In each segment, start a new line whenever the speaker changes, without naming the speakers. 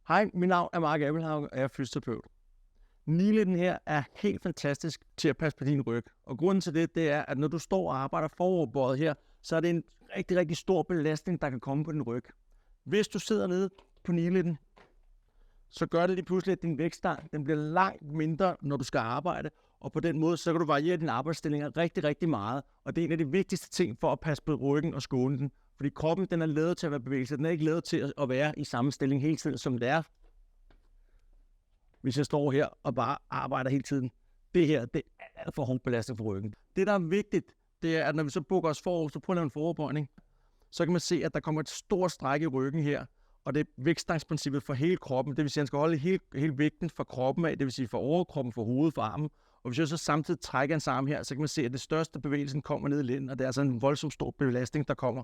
Hej, mit navn er Mark Abelhaug, og jeg er fysioterapeut. Kneelitten her er helt fantastisk til at passe på din ryg. Og grunden til det er, at når du står og arbejder foroverbøjet her, så er det en rigtig, rigtig stor belastning, der kan komme på din ryg. Hvis du sidder nede på kneelitten, så gør det lige pludselig, at din vægtstang den bliver langt mindre, når du skal arbejde. Og på den måde, så kan du variere dine arbejdsstillinger rigtig, rigtig meget. Og det er en af de vigtigste ting for at passe på ryggen og skåne den. Fordi kroppen den er lavet til at være bevægelse. Den er ikke lavet til at være i samme stilling hele tiden, som det er. Hvis jeg står her og bare arbejder hele tiden. Det her, det er alt for hårdt belastning for ryggen. Det, der er vigtigt, det er, at når vi så bukker os forover, så prøver at lave en foroverbøjning. Så kan man se, at der kommer et stort stræk i ryggen her. Og det er vægtstangsprincippet for hele kroppen. Det vil sige, at han skal holde hele vægten fra kroppen af. Det vil sige for overkroppen, for hovedet, for armen. Og hvis jeg så samtidig trækker hans arm her, så kan man se, at det største bevægelsen kommer ned i lænden. Og det er altså en voldsomt stor belastning, der kommer.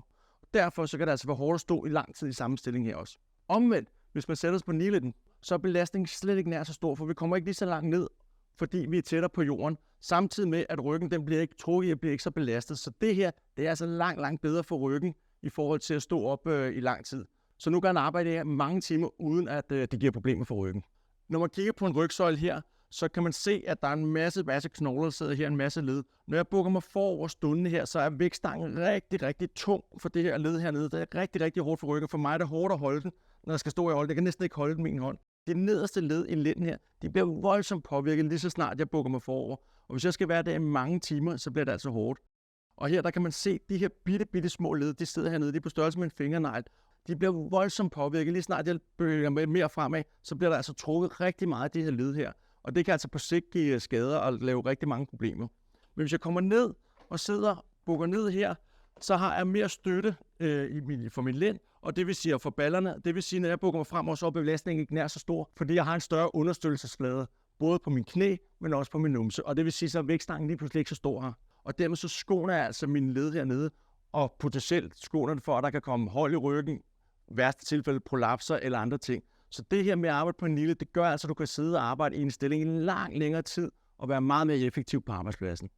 Derfor så kan det altså være hårdt at stå i lang tid i samme stilling her også. Omvendt, hvis man sætter os på kneelitten, så er belastningen slet ikke nær så stor, for vi kommer ikke lige så langt ned, fordi vi er tættere på jorden. Samtidig med, at ryggen den bliver ikke trukket, og bliver ikke så belastet. Så det her, det er altså langt bedre for ryggen, i forhold til at stå op i lang tid. Så nu kan han arbejde her mange timer, uden at det giver problemer for ryggen. Når man kigger på en rygsøjle her, så kan man se, at der er en masse knogler, der sidder her, en masse led. Når jeg bukker mig forover stående her, så er vægtstangen rigtig tung for det her led hernede. Det er rigtig hårdt for ryggen. For mig er det hårdt at holde den, når jeg skal stå og holde den. Jeg kan næsten ikke holde den med en hånd. Det nederste led i lænden her, de bliver voldsomt påvirket lige så snart jeg bukker mig forover. Og hvis jeg skal være der i mange timer, så bliver det altså hårdt. Og her der kan man se, de her bitte små led, de sidder hernede, de er på størrelse med en fingernegl. De bliver voldsomt påvirket. Lige snart jeg bevæger mig mere fremad, så bliver der altså trukket rigtig meget af de her led her. Og det kan altså på sigt give skader og lave rigtig mange problemer. Men hvis jeg kommer ned og bukker ned her, så har jeg mere støtte for min lænd, og det vil sige for ballerne. Det vil sige, når jeg bukker mig frem, så er belastningen ikke nær så stor, fordi jeg har en større understøttelsesflade, både på min knæ, men også på min numse. Og det vil sige, så er vægtstangen lige pludselig ikke så stor her. Og dermed så skåner jeg altså mine led hernede, og potentielt skåner det for, at der kan komme hold i ryggen, værste tilfælde prolapser eller andre ting. Så det her med at arbejde på en kneelit, det gør altså, at du kan sidde og arbejde i en stilling i en lang længere tid og være meget mere effektiv på arbejdspladsen.